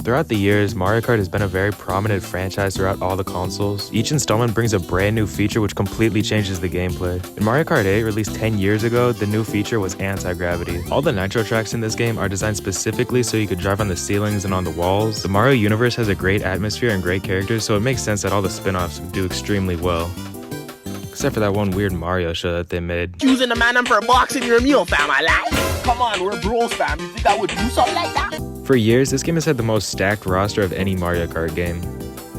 Throughout the years, Mario Kart has been a very prominent franchise throughout all the consoles. Each installment brings a brand new feature which completely changes the gameplay. In Mario Kart 8, released 10 years ago, the new feature was anti-gravity. All the nitro tracks in this game are designed specifically so you could drive on the ceilings and on the walls. The Mario universe has a great atmosphere and great characters, so it makes sense that all the spin-offs do extremely well. Except for that one weird Mario show that they made. Choosing the man for a box in your meal, fam, I like. Come on, we're bros, fam. You think I would do something like that? For years, this game has had the most stacked roster of any Mario Kart game.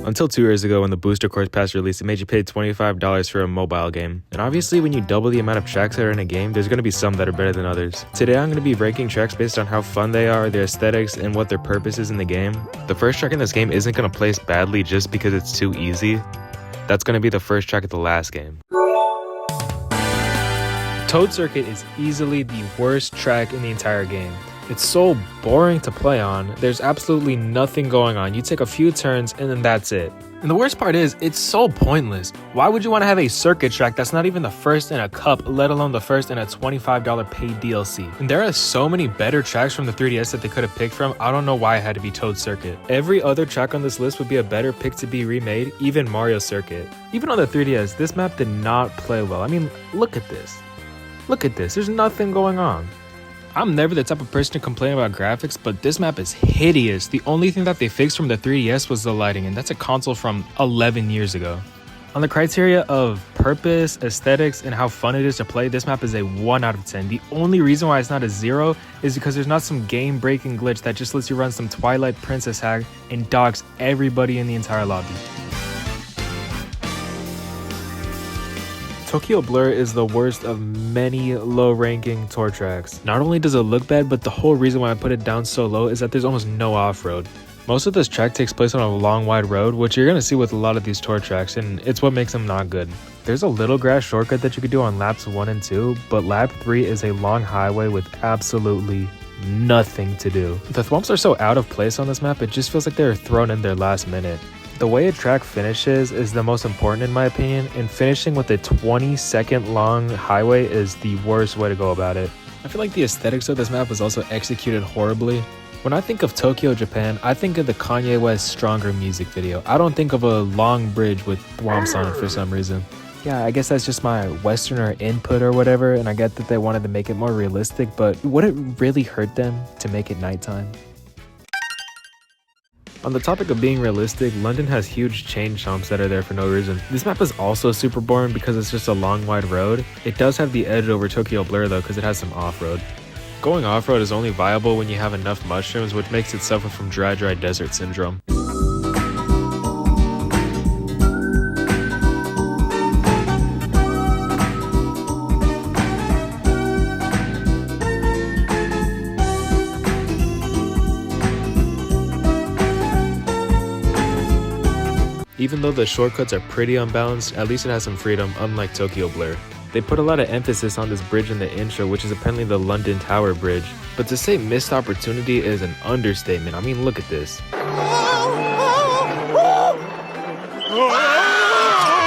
Until 2 years ago when the Booster Course Pass released, it made you pay $25 for a mobile game. And obviously when you double the amount of tracks that are in a game, there's going to be some that are better than others. Today I'm going to be ranking tracks based on how fun they are, their aesthetics, and what their purpose is in the game. The first track in this game isn't going to place badly just because it's too easy. That's going to be the first track of the last game. Toad Circuit is easily the worst track in the entire game. It's so boring to play on. There's absolutely nothing going on. You take a few turns and then that's it. And the worst part is, it's so pointless. Why would you want to have a circuit track that's not even the first in a cup, let alone the first in a $25 paid DLC? And there are so many better tracks from the 3DS that they could have picked from. I don't know why it had to be Toad Circuit. Every other track on this list would be a better pick to be remade, even Mario Circuit. Even on the 3DS, this map did not play well. I mean, look at this. Look at this. There's nothing going on. I'm never the type of person to complain about graphics, but this map is hideous. The only thing that they fixed from the 3DS was the lighting, and that's a console from 11 years ago. On the criteria of purpose, aesthetics, and how fun it is to play, this map is a 1 out of 10. The only reason why it's not a 0 is because there's not some game-breaking glitch that just lets you run some Twilight Princess hack and dogs everybody in the entire lobby. Tokyo Blur is the worst of many low-ranking tour tracks. Not only does it look bad, but the whole reason why I put it down so low is that there's almost no off-road. Most of this track takes place on a long, wide road, which you're going to see with a lot of these tour tracks, and it's what makes them not good. There's a little grass shortcut that you could do on laps 1 and 2, but lap 3 is a long highway with absolutely nothing to do. The thwomps are so out of place on this map, it just feels like they were thrown in there last minute. The way a track finishes is the most important in my opinion, and finishing with a 20-second long highway is the worst way to go about it. I feel like the aesthetics of this map was also executed horribly. When I think of Tokyo, Japan, I think of the Kanye West Stronger music video. I don't think of a long bridge with thwomps on it for some reason. Yeah, I guess that's just my Westerner input or whatever, and I get that they wanted to make it more realistic, but would it really hurt them to make it nighttime? On the topic of being realistic, London has huge chain chomps that are there for no reason. This map is also super boring because it's just a long wide road. It does have the edge over Tokyo Blur though because it has some off-road. Going off-road is only viable when you have enough mushrooms, which makes it suffer from dry desert syndrome. Even though the shortcuts are pretty unbalanced, at least it has some freedom, unlike Tokyo Blur. They put a lot of emphasis on this bridge in the intro, which is apparently the London Tower Bridge. But to say missed opportunity is an understatement. I mean, look at this.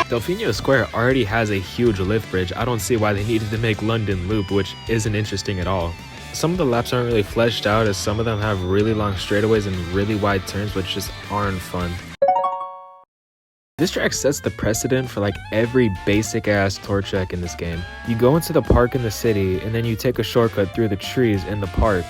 Delfinio Square already has a huge lift bridge. I don't see why they needed to make London Loop, which isn't interesting at all. Some of the laps aren't really fleshed out, as some of them have really long straightaways and really wide turns, which just aren't fun. This track sets the precedent for like every basic ass tour track in this game. You go into the park in the city and then you take a shortcut through the trees in the park.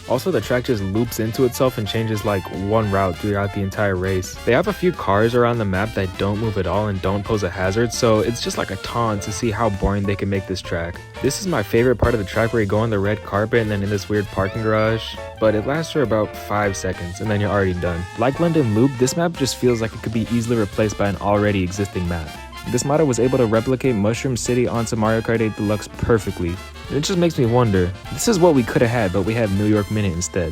Also, the track just loops into itself and changes like one route throughout the entire race. They have a few cars around the map that don't move at all and don't pose a hazard, so it's just like a taunt to see how boring they can make this track. This is my favorite part of the track where you go on the red carpet and then in this weird parking garage, but it lasts for about 5 seconds and then you're already done. Like London Loop, this map just feels like it could be easily replaced by an already existing map. This modder was able to replicate Mushroom City onto Mario Kart 8 Deluxe perfectly. It just makes me wonder, this is what we could have had, but we had New York Minute instead.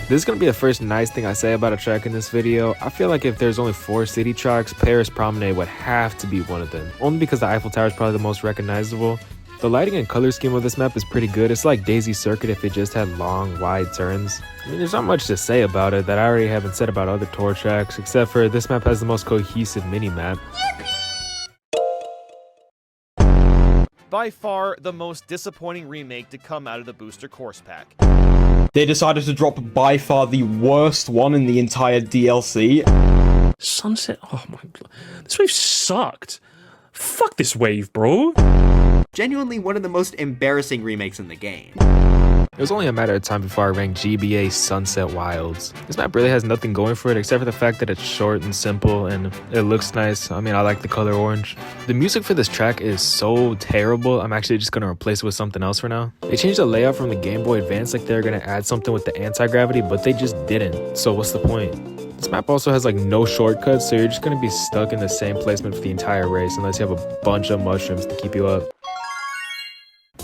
This is going to be the first nice thing I say about a track in this video. I feel like if there's only 4 city tracks, Paris Promenade would have to be one of them. Only because the Eiffel Tower is probably the most recognizable. The lighting and color scheme of this map is pretty good. It's like Daisy Circuit if it just had long, wide turns. I mean, there's not much to say about it that I already haven't said about other tour tracks, except for this map has the most cohesive mini-map. By far the most disappointing remake to come out of the Booster Course Pack. They decided to drop by far the worst one in the entire DLC. Sunset, oh my god. This wave sucked. Fuck this wave, bro. Genuinely one of the most embarrassing remakes in the game. It was only a matter of time before I ranked GBA Sunset Wilds. This map really has nothing going for it except for the fact that it's short and simple and it looks nice. I mean, I like the color orange. The music for this track is so terrible, I'm actually just gonna replace it with something else for now. They changed the layout from the Game Boy Advance like they were gonna add something with the anti-gravity, but they just didn't. So what's the point? This map also has like no shortcuts, so you're just gonna be stuck in the same placement for the entire race unless you have a bunch of mushrooms to keep you up.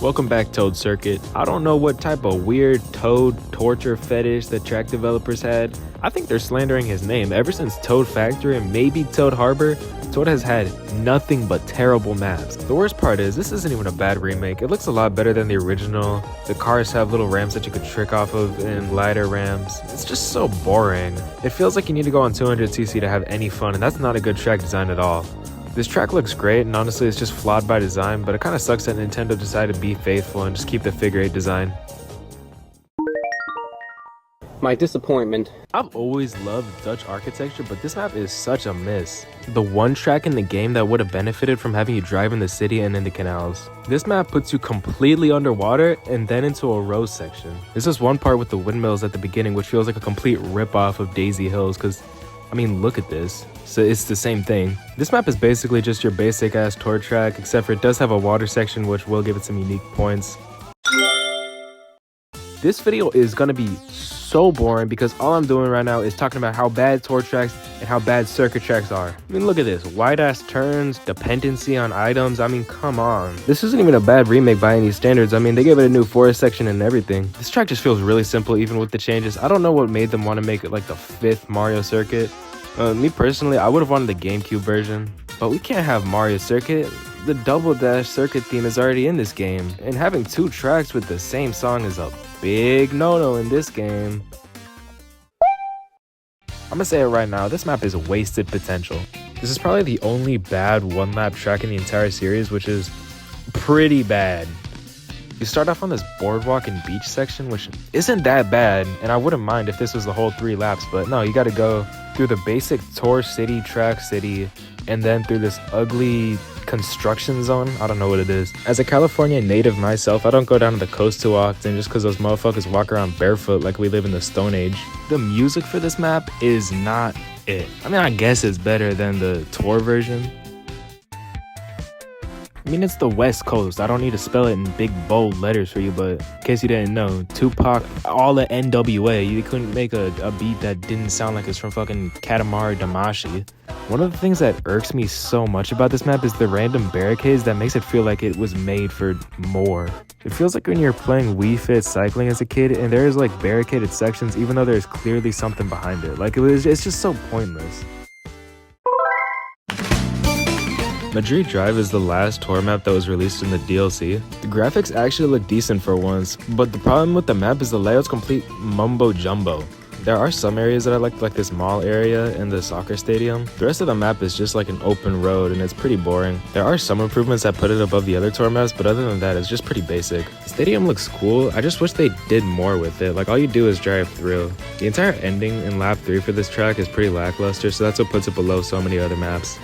Welcome back, Toad Circuit. I don't know what type of weird Toad torture fetish the track developers had. I think they're slandering his name. Ever since Toad Factory and maybe Toad Harbor, Toad has had nothing but terrible maps. The worst part is, this isn't even a bad remake. It looks a lot better than the original. The cars have little ramps that you could trick off of and glider ramps. It's just so boring. It feels like you need to go on 200cc to have any fun, and that's not a good track design at all. This track looks great, and honestly it's just flawed by design, but it kinda sucks that Nintendo decided to be faithful and just keep the figure 8 design. My disappointment. I've always loved Dutch architecture, but this map is such a miss. The one track in the game that would have benefited from having you drive in the city and in the canals. This map puts you completely underwater and then into a row section. There's this one part with the windmills at the beginning which feels like a complete rip-off of Daisy Hills, because I mean, look at this. So it's the same thing. This map is basically just your basic ass tour track, except for it does have a water section which will give it some unique points. This video is gonna be so boring because all I'm doing right now is talking about how bad tour tracks and how bad circuit tracks are. I mean, look at this. Wide ass turns, dependency on items. I mean, come on. This isn't even a bad remake by any standards. I mean, they gave it a new forest section and everything. This track just feels really simple even with the changes. I don't know what made them want to make it like the 5th Mario Circuit. Me personally, I would have wanted the GameCube version, but we can't have Mario Circuit. The Double Dash Circuit theme is already in this game, and having 2 tracks with the same song is a big no-no in this game. I'm gonna say it right now, this map is wasted potential. This is probably the only bad one-lap track in the entire series, which is pretty bad. You start off on this boardwalk and beach section, which isn't that bad, and I wouldn't mind if this was the whole 3 laps, but no, you gotta go through the basic tour city, track city, and then through this ugly construction zone. I don't know what it is. As a California native myself, I don't go down to the coast too often just because those motherfuckers walk around barefoot like we live in the Stone Age. The music for this map is not it. I mean, I guess it's better than the tour version. I mean, it's the West Coast. I don't need to spell it in big, bold letters for you, but in case you didn't know, Tupac, all the NWA, you couldn't make a beat that didn't sound like it's from fucking Katamari Damacy. One of the things that irks me so much about this map is the random barricades that makes it feel like it was made for more. It feels like when you're playing Wii Fit cycling as a kid and there's like barricaded sections even though there's clearly something behind it. Like it's just so pointless. Madrid Drive is the last tour map that was released in the DLC. The graphics actually look decent for once, but the problem with the map is the layout's complete mumbo jumbo. There are some areas that I like this mall area and the soccer stadium. The rest of the map is just like an open road and it's pretty boring. There are some improvements that put it above the other tour maps, but other than that, it's just pretty basic. The stadium looks cool, I just wish they did more with it. Like all you do is drive through. The entire ending in lap 3 for this track is pretty lackluster, so that's what puts it below so many other maps.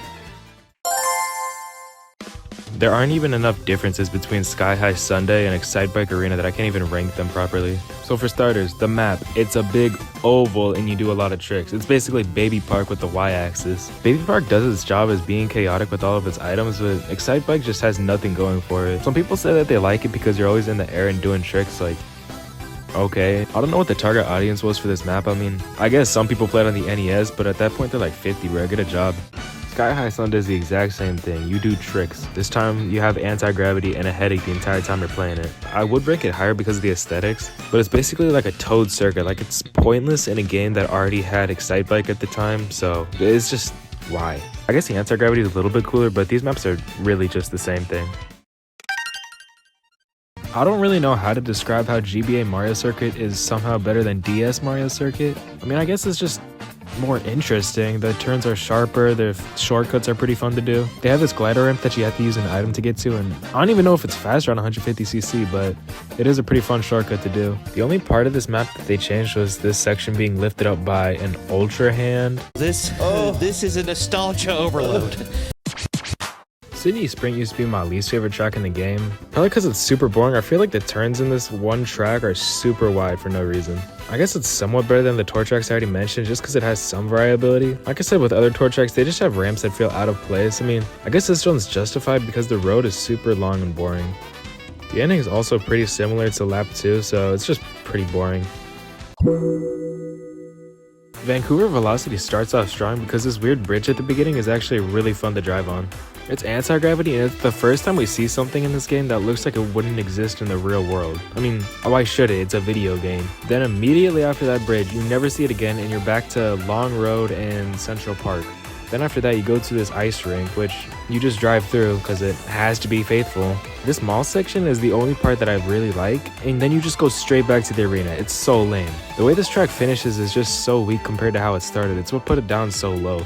There aren't even enough differences between Sky High Sundae and Excitebike Arena that I can't even rank them properly. So for starters, the map, it's a big oval and you do a lot of tricks. It's basically Baby Park with the Y-axis. Baby Park does its job as being chaotic with all of its items, but Excitebike just has nothing going for it. Some people say that they like it because you're always in the air and doing tricks, like, okay. I don't know what the target audience was for this map. I mean, I guess some people played on the NES, but at that point they're like 50, bro. Get a job. Sky High Sun does the exact same thing. You do tricks. This time you have anti-gravity and a headache the entire time you're playing it. I would rank it higher because of the aesthetics, but it's basically like a Toad circuit. Like it's pointless in a game that already had Excitebike at the time, so it's just why? I guess the anti-gravity is a little bit cooler, but these maps are really just the same thing. I don't really know how to describe how GBA Mario Circuit is somehow better than DS Mario Circuit. I mean, I guess it's just more interesting. The turns are sharper, the shortcuts are pretty fun to do. They have this glider ramp that you have to use an item to get to, and I don't even know if it's faster on 150cc, but it is a pretty fun shortcut to do. The only part of this map that they changed was this section being lifted up by an ultra hand. This is a nostalgia overload. Sydney Sprint used to be my least favorite track in the game. Probably because it's super boring. I feel like the turns in this one track are super wide for no reason. I guess it's somewhat better than the tour tracks I already mentioned just because it has some variability. Like I said with other tour tracks, they just have ramps that feel out of place. I mean, I guess this one's justified because the road is super long and boring. The ending is also pretty similar to lap 2, so it's just pretty boring. Vancouver Velocity starts off strong because this weird bridge at the beginning is actually really fun to drive on. It's anti-gravity, and it's the first time we see something in this game that looks like it wouldn't exist in the real world. I mean, why should it? It's a video game. Then immediately after that bridge, you never see it again, and you're back to Long Road and Central Park. Then after that, you go to this ice rink, which you just drive through because it has to be faithful. This mall section is the only part that I really like, and then you just go straight back to the arena. It's so lame. The way this track finishes is just so weak compared to how it started. It's what put it down so low.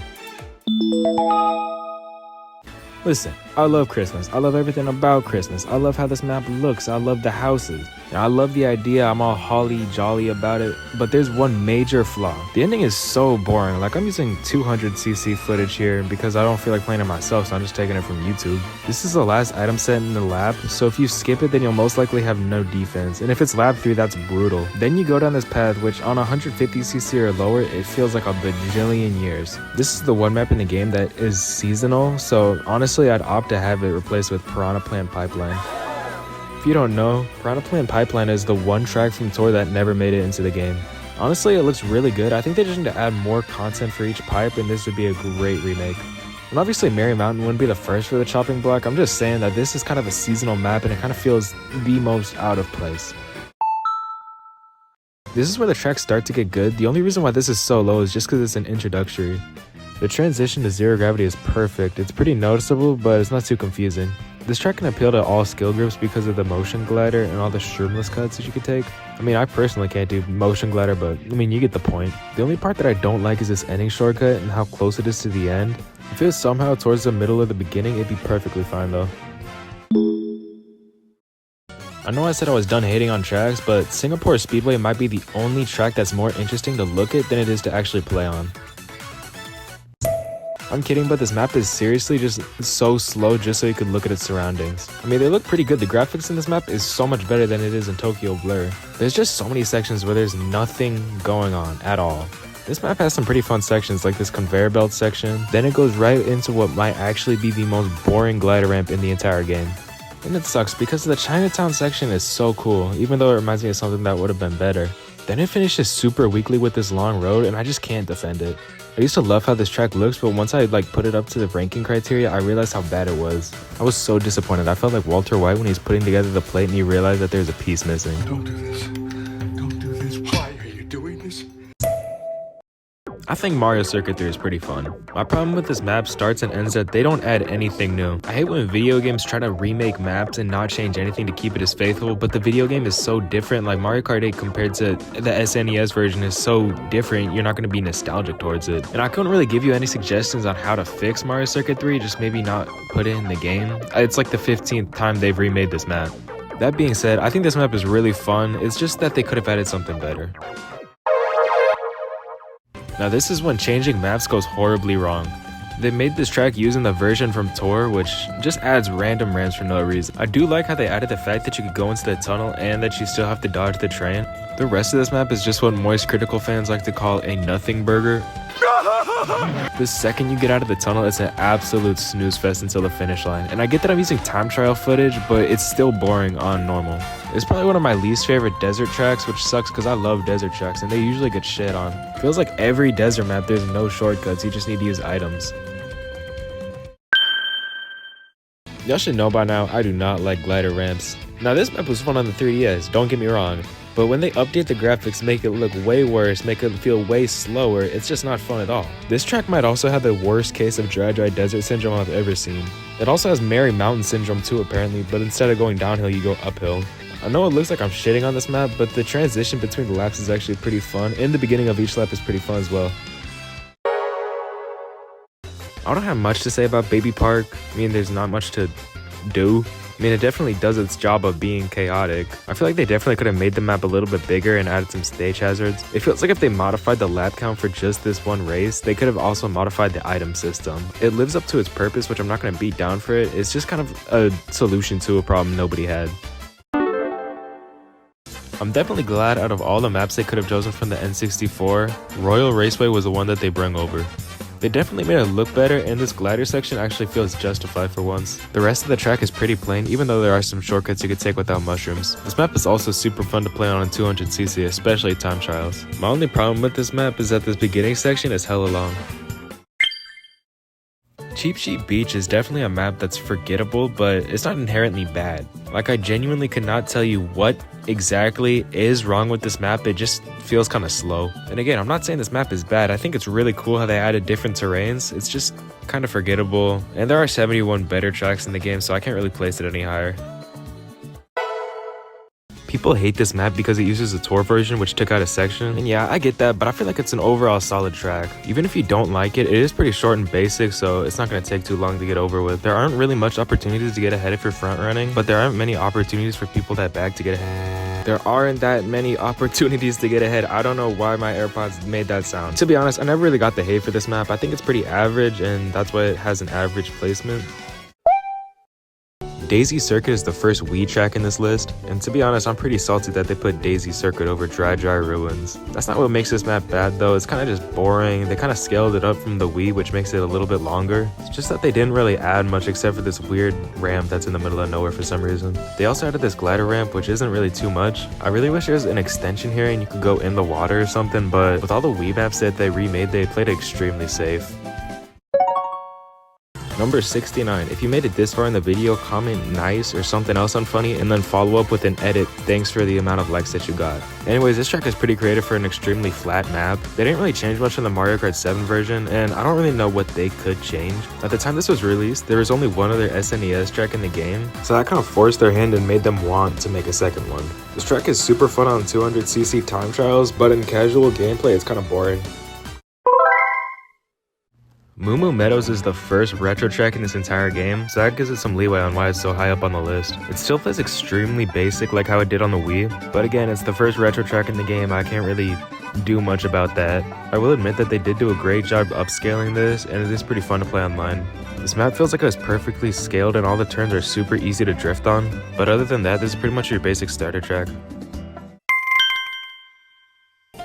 Listen, I love Christmas. I love everything about Christmas. I love how this map looks. I love the houses. I love the idea. I'm all holly jolly about it. But there's one major flaw. The ending is so boring. Like, I'm using 200cc footage here because I don't feel like playing it myself, so I'm just taking it from YouTube. This is the last item set in the lap, so if you skip it, then you'll most likely have no defense. And if it's lap 3, that's brutal. Then you go down this path, which on 150cc or lower, it feels like a bajillion years. This is the one map in the game that is seasonal, so honestly, I'd opt to have it replaced with Piranha Plant Pipeline. If you don't know, Piranha Plant Pipeline is the one track from Tour that never made it into the game. Honestly, it looks really good. I think they just need to add more content for each pipe, and this would be a great remake. And obviously Merry Mountain wouldn't be the first for the chopping block. I'm just saying that this is kind of a seasonal map, and it kind of feels the most out of place. This is where the tracks start to get good. The only reason why this is so low is just because it's an introductory. The transition to zero gravity is perfect. It's pretty noticeable, but it's not too confusing. This track can appeal to all skill groups because of the motion glider and all the shroomless cuts that you could take. I mean, I personally can't do motion glider, but I mean, you get the point. The only part that I don't like is this ending shortcut and how close it is to the end. If it was somehow towards the middle of the beginning, it'd be perfectly fine though. I know I said I was done hating on tracks, but Singapore Speedway might be the only track that's more interesting to look at than it is to actually play on. I'm kidding, but this map is seriously just so slow just so you could look at its surroundings. I mean, they look pretty good. The graphics in this map is so much better than it is in Tokyo Blur. There's just so many sections where there's nothing going on at all. This map has some pretty fun sections like this conveyor belt section. Then it goes right into what might actually be the most boring glider ramp in the entire game. And it sucks because the Chinatown section is so cool, even though it reminds me of something that would have been better. Then it finishes super weakly with this long road, and I just can't defend it. I used to love how this track looks, but once I put it up to the ranking criteria, I realized how bad it was. I was so disappointed. I felt like Walter White when he's putting together the plate and he realized that there's a piece missing. Don't do this. Don't do this. Why are you doing this? I think Mario Circuit 3 is pretty fun. My problem with this map starts and ends that they don't add anything new. I hate when video games try to remake maps and not change anything to keep it as faithful, but the video game is so different. Like Mario Kart 8 compared to the SNES version is so different, you're not going to be nostalgic towards it. And I couldn't really give you any suggestions on how to fix Mario Circuit 3, just maybe not put it in the game. It's like the 15th time they've remade this map. That being said, I think this map is really fun. It's just that they could have added something better. Now this is when changing maps goes horribly wrong. They made this track using the version from Tour, which just adds random ramps for no reason. I do like how they added the fact that you could go into the tunnel and that you still have to dodge the train. The rest of this map is just what Moist Critical fans like to call a nothing burger. The second you get out of the tunnel, it's an absolute snooze fest until the finish line. And I get that I'm using time trial footage, but it's still boring on normal. It's probably one of my least favorite desert tracks, which sucks because I love desert tracks and they usually get shit on. Feels like every desert map there's no shortcuts, you just need to use items. Y'all should know by now, I do not like glider ramps. Now this map was fun on the 3DS, don't get me wrong. But when they update the graphics, make it look way worse, make it feel way slower, it's just not fun at all. This track might also have the worst case of dry desert syndrome I've ever seen. It also has Merry Mountain syndrome too apparently, but instead of going downhill, you go uphill. I know it looks like I'm shitting on this map, but the transition between the laps is actually pretty fun, and the beginning of each lap is pretty fun as well. I don't have much to say about Baby Park. I mean, there's not much to do. I mean, it definitely does its job of being chaotic. I feel like they definitely could have made the map a little bit bigger and added some stage hazards. It feels like if they modified the lap count for just this one race, they could have also modified the item system. It lives up to its purpose, which I'm not going to beat down for it. It's just kind of a solution to a problem nobody had. I'm definitely glad out of all the maps they could have chosen from the N64, Royal Raceway was the one that they bring over. They definitely made it look better, and this glider section actually feels justified for once. The rest of the track is pretty plain, even though there are some shortcuts you could take without mushrooms. This map is also super fun to play on 200cc, especially time trials. My only problem with this map is that this beginning section is hella long. Cheap Sheet Beach is definitely a map that's forgettable, but it's not inherently bad. Like, I genuinely could not tell you what exactly is wrong with this map, it just feels kind of slow. And again, I'm not saying this map is bad, I think it's really cool how they added different terrains, it's just kind of forgettable. And there are 71 better tracks in the game, so I can't really place it any higher. People hate this map because it uses a tour version which took out a section, and yeah, I get that, but I feel like it's an overall solid track. Even if you don't like it, it is pretty short and basic, so it's not going to take too long to get over with. There aren't really much opportunities to get ahead if you're front running, but there aren't many opportunities for people that bag to get ahead. There aren't that many opportunities to get ahead. I don't know why my AirPods made that sound. To be honest, I never really got the hate for this map. I think it's pretty average, and that's why it has an average placement. Daisy Circuit is the first Wii track in this list, and to be honest, I'm pretty salty that they put Daisy Circuit over Dry Ruins. That's not what makes this map bad though, it's kind of just boring. They kind of scaled it up from the Wii, which makes it a little bit longer. It's just that they didn't really add much except for this weird ramp that's in the middle of nowhere for some reason. They also added this glider ramp, which isn't really too much. I really wish there was an extension here and you could go in the water or something, but with all the Wii maps that they remade, they played it extremely safe. Number 69. If you made it this far in the video, comment nice or something else unfunny and then follow up with an edit. Thanks for the amount of likes that you got. Anyways, this track is pretty creative for an extremely flat map. They didn't really change much from the Mario Kart 7 version, and I don't really know what they could change. At the time this was released, there was only one other SNES track in the game, so that kind of forced their hand and made them want to make a second one. This track is super fun on 200cc time trials, but in casual gameplay it's kind of boring. Moo Moo Meadows is the first retro track in this entire game, so that gives it some leeway on why it's so high up on the list. It still plays extremely basic like how it did on the Wii, but again, it's the first retro track in the game, I can't really do much about that. I will admit that they did do a great job upscaling this, and it is pretty fun to play online. This map feels like it was perfectly scaled and all the turns are super easy to drift on, but other than that, this is pretty much your basic starter track.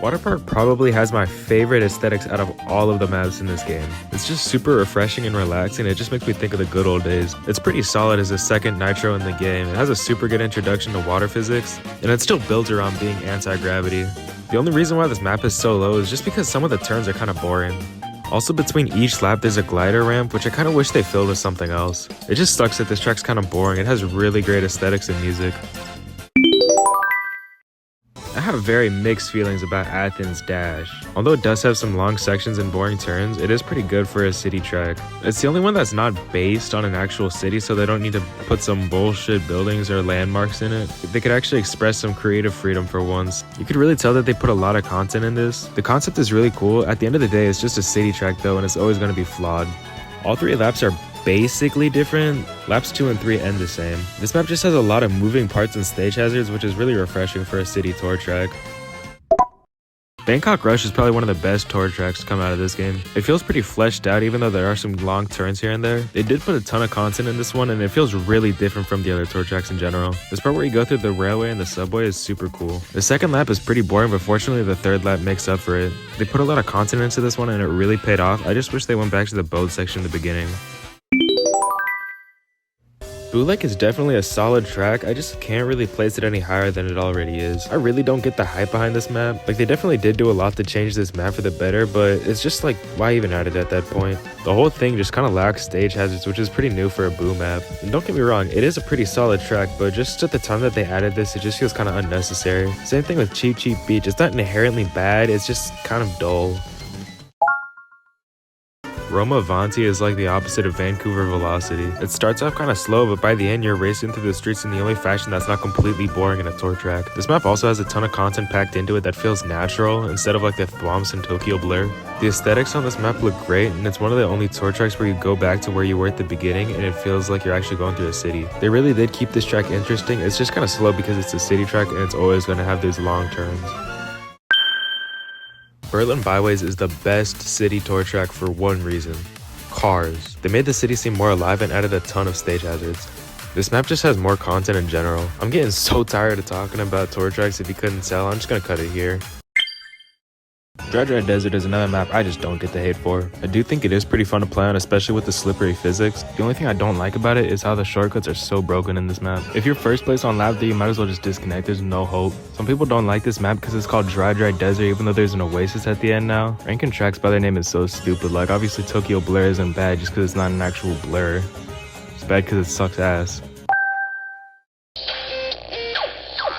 Water Park probably has my favorite aesthetics out of all of the maps in this game. It's just super refreshing and relaxing, it just makes me think of the good old days. It's pretty solid as the second nitro in the game. It has a super good introduction to water physics, and it still builds around being anti-gravity. The only reason why this map is so low is just because some of the turns are kind of boring. Also, between each lap there's a glider ramp, which I kind of wish they filled with something else. It just sucks that this track's kind of boring. It has really great aesthetics and music. I have very mixed feelings about Athens Dash. Although it does have some long sections and boring turns, it is pretty good for a city track. It's the only one that's not based on an actual city, so they don't need to put some bullshit buildings or landmarks in it. They could actually express some creative freedom for once. You could really tell that they put a lot of content in this. The concept is really cool. At the end of the day, it's just a city track though, and it's always going to be flawed. All three laps are basically different. Laps 2 and 3 end the same. This map just has a lot of moving parts and stage hazards, which is really refreshing for a city tour track. Bangkok Rush is probably one of the best tour tracks to come out of this game. It feels pretty fleshed out even though there are some long turns here and there. They did put a ton of content in this one and it feels really different from the other tour tracks in general. This part where you go through the railway and the subway is super cool. The second lap is pretty boring, but fortunately the third lap makes up for it. They put a lot of content into this one and it really paid off. I just wish they went back to the boat section in the beginning. Bootleg is definitely a solid track, I just can't really place it any higher than it already is. I really don't get the hype behind this map. Like, they definitely did do a lot to change this map for the better, but it's just like, why even add it at that point? The whole thing just kind of lacks stage hazards, which is pretty new for a Boo map. And don't get me wrong, it is a pretty solid track, but just at the time that they added this, it just feels kind of unnecessary. Same thing with Cheap Cheap Beach, it's not inherently bad, it's just kind of dull. Roma Avanti is like the opposite of Vancouver Velocity. It starts off kind of slow, but by the end you're racing through the streets in the only fashion that's not completely boring in a tour track. This map also has a ton of content packed into it that feels natural instead of like the thwomps and Tokyo Blur. The aesthetics on this map look great, and it's one of the only tour tracks where you go back to where you were at the beginning and it feels like you're actually going through a city. They really did keep this track interesting. It's just kind of slow because it's a city track and it's always going to have those long turns. Berlin Byways is the best city tour track for one reason: cars. They made the city seem more alive and added a ton of stage hazards. This map just has more content in general. I'm getting so tired of talking about tour tracks. If you couldn't tell, I'm just gonna cut it here. Dry Desert is another map I just don't get the hate for. I do think it is pretty fun to play on, especially with the slippery physics. The only thing I don't like about it is how the shortcuts are so broken in this map. If you're first place on lap 3, you might as well just disconnect. There's no hope. Some people don't like this map because it's called Dry Desert, even though there's an oasis at the end now. Ranking tracks by their name is so stupid. Like, obviously Tokyo Blur isn't bad just because it's not an actual blur. It's bad because it sucks ass.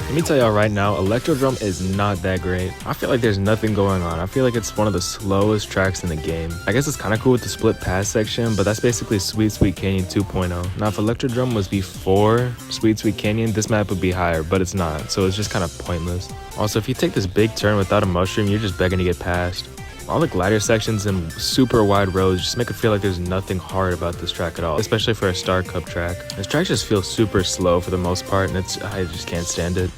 Let me tell y'all right now, Electrodrome is not that great. I feel like there's nothing going on. I feel like it's one of the slowest tracks in the game. I guess it's kind of cool with the split pass section, but that's basically Sweet Sweet Canyon 2.0. Now if Electrodrome was before Sweet Sweet Canyon, this map would be higher, but it's not, so it's just kind of pointless. Also, if you take this big turn without a mushroom, you're just begging to get past. All the glider sections and super wide roads just make it feel like there's nothing hard about this track at all, especially for a Star Cup track. This track just feels super slow for the most part, and I just can't stand it.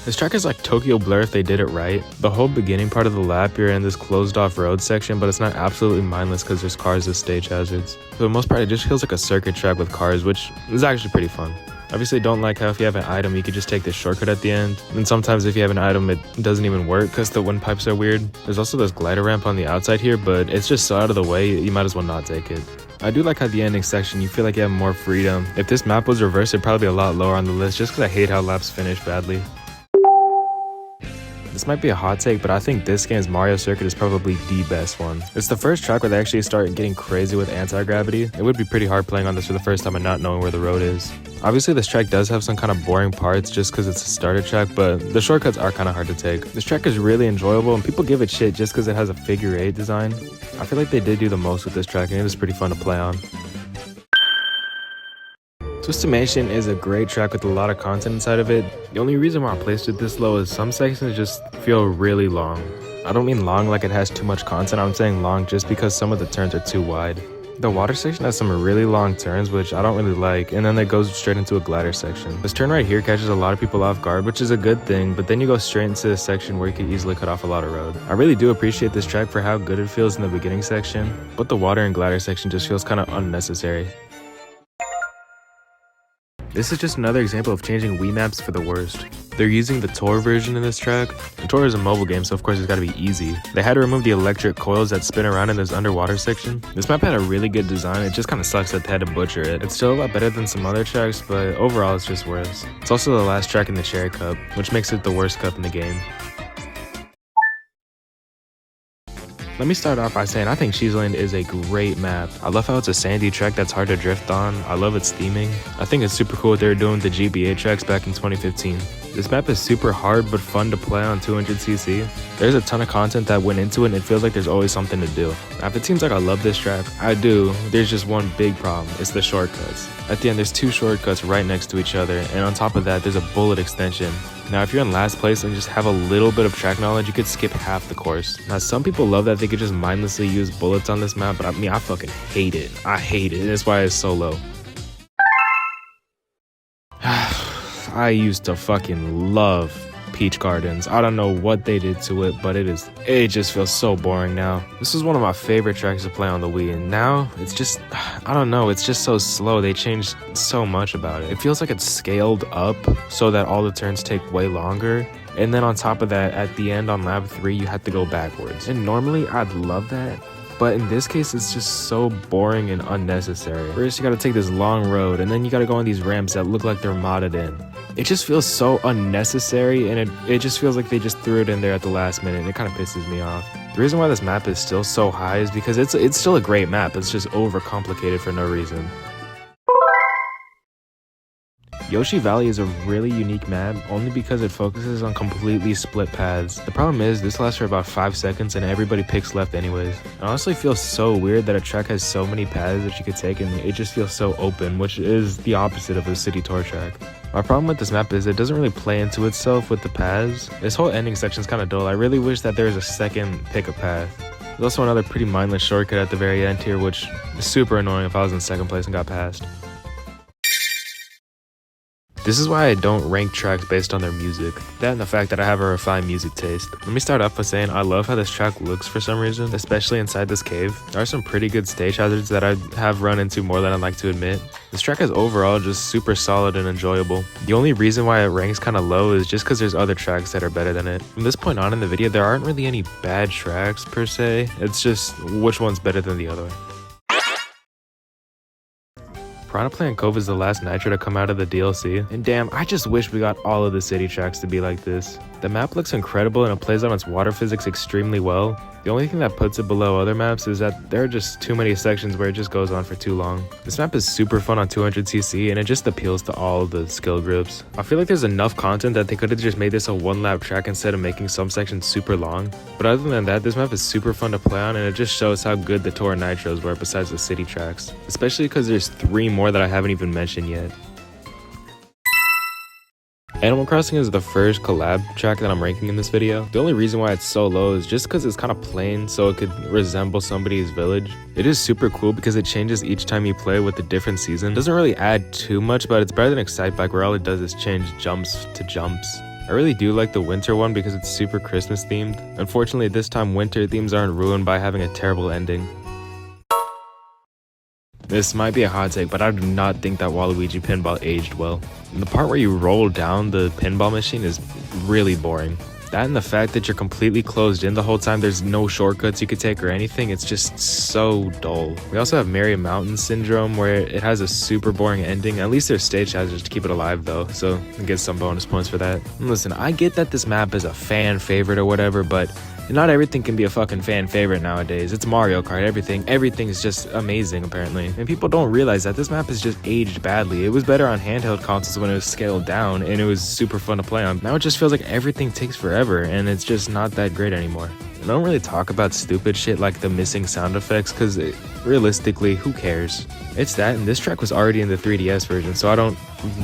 This track is like Tokyo Blur if they did it right. The whole beginning part of the lap, you're in this closed off road section, but it's not absolutely mindless because there's cars as stage hazards. For the most part, it just feels like a circuit track with cars, which is actually pretty fun. Obviously, don't like how if you have an item, you could just take this shortcut at the end. And sometimes if you have an item, it doesn't even work because the windpipes are weird. There's also this glider ramp on the outside here, but it's just so out of the way, you might as well not take it. I do like how the ending section, you feel like you have more freedom. If this map was reversed, it'd probably be a lot lower on the list just because I hate how laps finish badly. This might be a hot take, but I think this game's Mario Circuit is probably the best one. It's the first track where they actually start getting crazy with anti-gravity. It would be pretty hard playing on this for the first time and not knowing where the road is. Obviously, this track does have some kind of boring parts just because it's a starter track, but the shortcuts are kind of hard to take. This track is really enjoyable, and people give it shit just because it has a figure 8 design. I feel like they did do the most with this track, and it was pretty fun to play on. Twistimation is a great track with a lot of content inside of it. The only reason why I placed it this low is some sections just feel really long. I don't mean long like it has too much content, I'm saying long just because some of the turns are too wide. The water section has some really long turns, which I don't really like, and then it goes straight into a glider section. This turn right here catches a lot of people off guard, which is a good thing, but then you go straight into a section where you could easily cut off a lot of road. I really do appreciate this track for how good it feels in the beginning section, but the water and glider section just feels kind of unnecessary. This is just another example of changing Wii maps for the worst. They're using the Tour version in this track. The Tour is a mobile game, so of course it's gotta be easy. They had to remove the electric coils that spin around in this underwater section. This map had a really good design, it just kinda sucks that they had to butcher it. It's still a lot better than some other tracks, but overall it's just worse. It's also the last track in the Cherry Cup, which makes it the worst cup in the game. Let me start off by saying I think Sheesland is a great map. I love how it's a sandy track that's hard to drift on. I love its theming. I think it's super cool what they were doing with the GBA tracks back in 2015. This map is super hard but fun to play on 200cc. There's a ton of content that went into it and it feels like there's always something to do. Now, if it seems like I love this track, I do. There's just one big problem. It's the shortcuts. At the end, there's 2 shortcuts right next to each other, and on top of that, there's a bullet extension. Now, if you're in last place and just have a little bit of track knowledge, you could skip half the course. Now, some people love that they could just mindlessly use bullets on this map, but I fucking hate it. I hate it. That's why it's so low. I used to fucking love Peach Gardens. I don't know what they did to it, but it just feels so boring now. This is one of my favorite tracks to play on the Wii, and now it's just, I don't know, it's just so slow. They changed so much about it. It feels like it's scaled up so that all the turns take way longer. And then on top of that, at the end on lap 3, you have to go backwards. And normally I'd love that, but in this case, it's just so boring and unnecessary. First, you gotta take this long road, and then you gotta go on these ramps that look like they're modded in. It just feels so unnecessary, and it just feels like they just threw it in there at the last minute, and it kind of pisses me off. The reason why this map is still so high is because it's still a great map. It's just overcomplicated for no reason. Yoshi Valley is a really unique map only because it focuses on completely split paths. The problem is this lasts for about 5 seconds and everybody picks left anyways. It honestly feels so weird that a track has so many paths that you could take and it just feels so open, which is the opposite of a city tour track. My problem with this map is it doesn't really play into itself with the paths. This whole ending section is kind of dull. I really wish that there was a second pick a path. There's also another pretty mindless shortcut at the very end here, which is super annoying if I was in second place and got passed. This is why I don't rank tracks based on their music. That and the fact that I have a refined music taste. Let me start off by saying I love how this track looks for some reason, especially inside this cave. There are some pretty good stage hazards that I have run into more than I'd like to admit. This track is overall just super solid and enjoyable. The only reason why it ranks kinda low is just because there's other tracks that are better than it. From this point on in the video, there aren't really any bad tracks per se. It's just which one's better than the other. Piranha Plant Cove is the last nitro to come out of the DLC, and damn, I just wish we got all of the city tracks to be like this. The map looks incredible and it plays on its water physics extremely well. The only thing that puts it below other maps is that there are just too many sections where it just goes on for too long. This map is super fun on 200cc and it just appeals to all of the skill groups. I feel like there's enough content that they could have just made this a one-lap track instead of making some sections super long. But other than that, this map is super fun to play on and it just shows how good the Tour Nitros were besides the city tracks. Especially because there's 3 more that I haven't even mentioned yet. Animal Crossing is the first collab track that I'm ranking in this video. The only reason why it's so low is just because it's kind of plain so it could resemble somebody's village. It is super cool because it changes each time you play with a different season. It doesn't really add too much, but it's better than Excitebike where all it does is change jumps to jumps. I really do like the winter one because it's super Christmas themed. Unfortunately, this time winter themes aren't ruined by having a terrible ending. This might be a hot take, but I do not think that Waluigi pinball aged well. The part where you roll down the pinball machine is really boring. That and the fact that you're completely closed in the whole time, there's no shortcuts you could take or anything, it's just so dull. We also have Merry Mountain Syndrome where it has a super boring ending. At least there's stage hazards to keep it alive though, so I get some bonus points for that. And listen, I get that this map is a fan favorite or whatever, but not everything can be a fucking fan favorite nowadays. It's Mario Kart, everything is just amazing apparently. And people don't realize that this map has just aged badly. It was better on handheld consoles when it was scaled down and it was super fun to play on. Now it just feels like everything takes forever and it's just not that great anymore. I don't really talk about stupid shit like the missing sound effects because realistically, who cares? It's that, and this track was already in the 3DS version, so I don't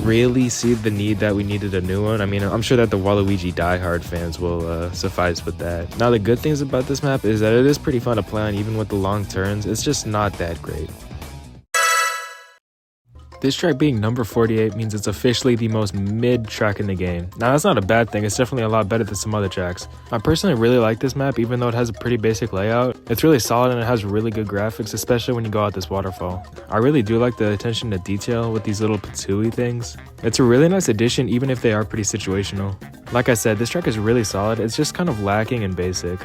really see the need that we needed a new one. I mean, I'm sure that the Waluigi diehard fans will suffice with that. Now, the good things about this map is that it is pretty fun to play on even with the long turns. It's just not that great. This track being number 48 means it's officially the most mid track in the game. Now that's not a bad thing, it's definitely a lot better than some other tracks. I personally really like this map even though it has a pretty basic layout. It's really solid and it has really good graphics, especially when you go out this waterfall. I really do like the attention to detail with these little patooey things. It's a really nice addition even if they are pretty situational. Like I said, this track is really solid, it's just kind of lacking and basic.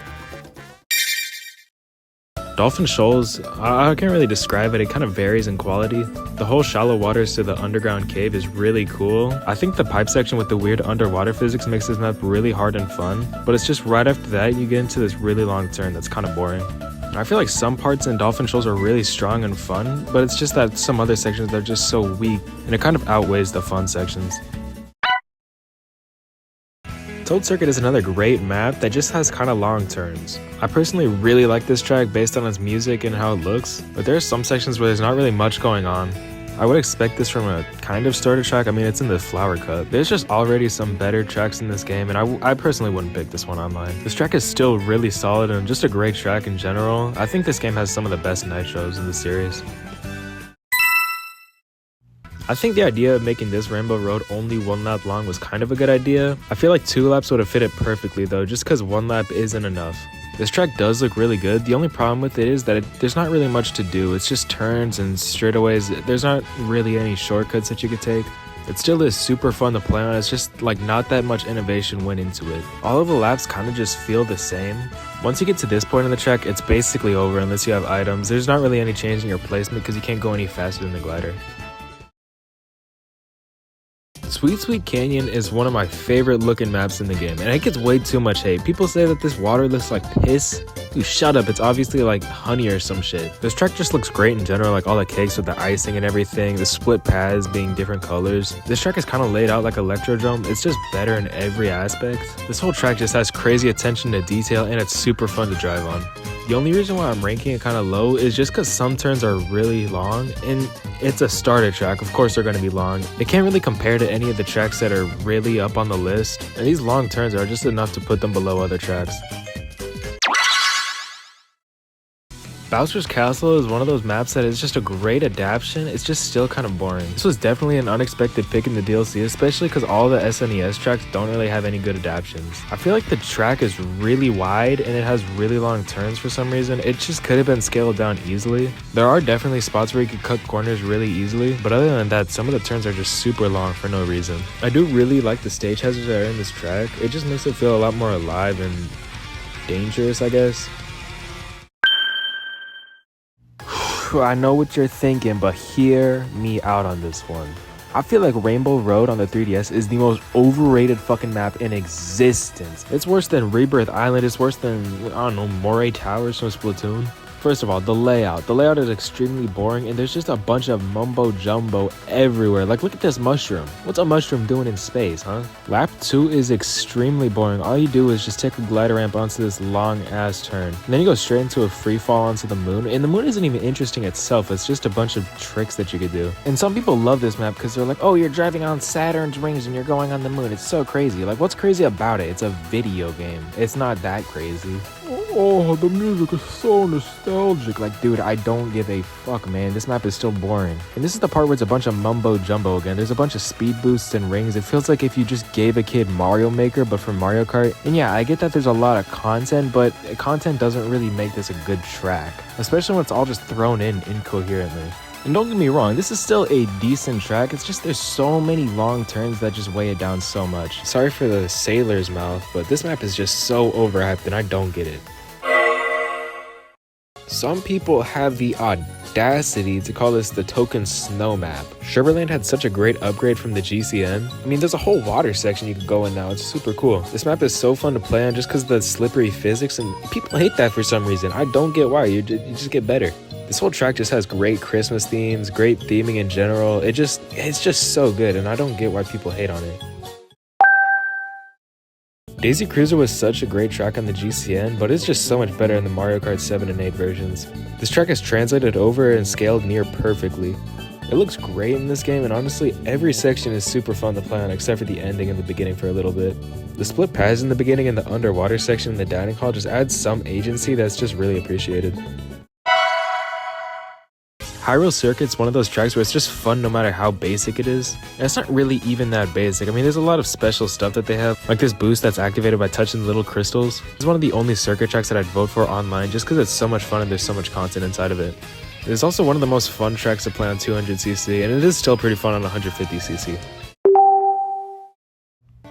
Dolphin Shoals, I can't really describe it, it kind of varies in quality. The whole shallow waters to the underground cave is really cool. I think the pipe section with the weird underwater physics makes this map really hard and fun, but it's just right after that you get into this really long turn that's kind of boring. I feel like some parts in Dolphin Shoals are really strong and fun, but it's just that some other sections are just so weak, and it kind of outweighs the fun sections. Toad Circuit is another great map that just has kind of long turns. I personally really like this track based on its music and how it looks, but there are some sections where there's not really much going on. I would expect this from a kind of starter track. I mean, it's in the Flower Cup. There's just already some better tracks in this game, and I personally wouldn't pick this one online. This track is still really solid and just a great track in general. I think this game has some of the best nitros in the series. I think the idea of making this Rainbow Road only 1 lap long was kind of a good idea. I feel like 2 laps would have fit it perfectly though, just because 1 lap isn't enough. This track does look really good. The only problem with it is that there's not really much to do. It's just turns and straightaways. There's not really any shortcuts that you could take. It still is super fun to play on. It's just like not that much innovation went into it. All of the laps kind of just feel the same. Once you get to this point in the track, it's basically over unless you have items. There's not really any change in your placement because you can't go any faster than the glider. Sweet Sweet Canyon is one of my favorite looking maps in the game, and it gets way too much hate. People say that this water looks like piss. Dude, shut up, it's obviously like honey or some shit. This track just looks great in general, like all the cakes with the icing and everything, the split paths being different colors. This track is kind of laid out like Electrodrome. It's just better in every aspect. This whole track just has crazy attention to detail, and it's super fun to drive on. The only reason why I'm ranking it kind of low is just because some turns are really long, and it's a starter track. Of course they're going to be long. It can't really compare to any of the tracks that are really up on the list, and these long turns are just enough to put them below other tracks. Bowser's Castle is one of those maps that is just a great adaptation. It's just still kind of boring. This was definitely an unexpected pick in the DLC, especially because all the SNES tracks don't really have any good adaptations. I feel like the track is really wide and it has really long turns for some reason. It just could have been scaled down easily. There are definitely spots where you could cut corners really easily, but other than that, some of the turns are just super long for no reason. I do really like the stage hazards that are in this track. It just makes it feel a lot more alive and dangerous, I guess. I know what you're thinking, but hear me out on this one. I feel like Rainbow Road on the 3DS is the most overrated fucking map in existence. It's worse than Rebirth Island, it's worse than, I don't know, Moray Towers from Splatoon. First of all, the layout. The layout is extremely boring, and there's just a bunch of mumbo jumbo everywhere. Like, look at this mushroom. What's a mushroom doing in space, huh? Lap 2 is extremely boring. All you do is just take a glider ramp onto this long ass turn, and then you go straight into a free fall onto the moon. And the moon isn't even interesting itself. It's just a bunch of tricks that you could do. And some people love this map because they're like, oh, you're driving on Saturn's rings and you're going on the moon. It's so crazy. Like, what's crazy about it? It's a video game. It's not that crazy. Oh, the music is so nostalgic. Like, dude, I don't give a fuck, man. This map is still boring. And this is the part where it's a bunch of mumbo jumbo again. There's a bunch of speed boosts and rings. It feels like if you just gave a kid Mario Maker, but for Mario Kart. And yeah, I get that there's a lot of content, but content doesn't really make this a good track, especially when it's all just thrown in incoherently. And don't get me wrong, this is still a decent track, it's just there's so many long turns that just weigh it down so much. Sorry for the sailor's mouth, but this map is just so overhyped and I don't get it. Some people have the audacity to call this the token snow map. Sugarland had such a great upgrade from the GCN. I mean, there's a whole water section you can go in now. It's super cool. This map is so fun to play on just because of the slippery physics, and people hate that for some reason. I don't get why. You just get better. This whole track just has great Christmas themes, great theming in general. It's just so good, and I don't get why people hate on it. Daisy Cruiser was such a great track on the GCN, but it's just so much better in the Mario Kart 7 and 8 versions. This track is translated over and scaled near perfectly. It looks great in this game, and honestly, every section is super fun to play on except for the ending and the beginning for a little bit. The split paths in the beginning and the underwater section in the dining hall just adds some agency that's just really appreciated. Hyrule Circuit's one of those tracks where it's just fun no matter how basic it is. And it's not really even that basic. I mean, there's a lot of special stuff that they have, like this boost that's activated by touching the little crystals. It's one of the only circuit tracks that I'd vote for online just because it's so much fun and there's so much content inside of it. It's also one of the most fun tracks to play on 200cc, and it is still pretty fun on 150cc.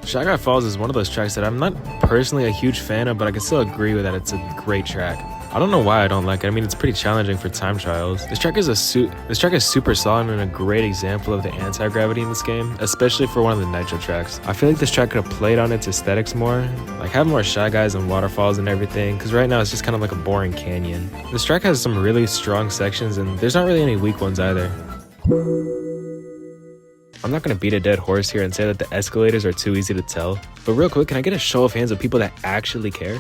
Shy Guy Falls is one of those tracks that I'm not personally a huge fan of, but I can still agree with that it's a great track. I don't know why I don't like it. I mean, it's pretty challenging for time trials. This track is super solid and a great example of the anti-gravity in this game, especially for one of the Nitro tracks. I feel like this track could have played on its aesthetics more, like have more Shy Guys and waterfalls and everything, because right now it's just kind of like a boring canyon. This track has some really strong sections, and there's not really any weak ones either. I'm not going to beat a dead horse here and say that the escalators are too easy to tell, but real quick, can I get a show of hands of people that actually care?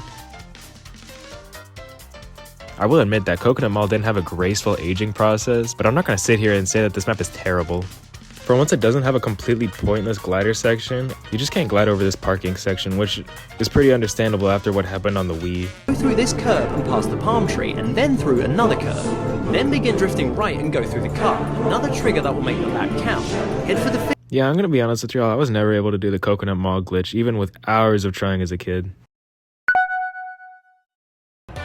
I will admit that Coconut Mall didn't have a graceful aging process, but I'm not going to sit here and say that this map is terrible. For once, it doesn't have a completely pointless glider section. You just can't glide over this parking section, which is pretty understandable after what happened on the Wii. Go through this curve and past the palm tree, and then through another curve. Then begin drifting right and go through the cut. Another trigger that will make the lap count. Head for the Yeah, I'm going to be honest with y'all, I was never able to do the Coconut Mall glitch, even with hours of trying as a kid.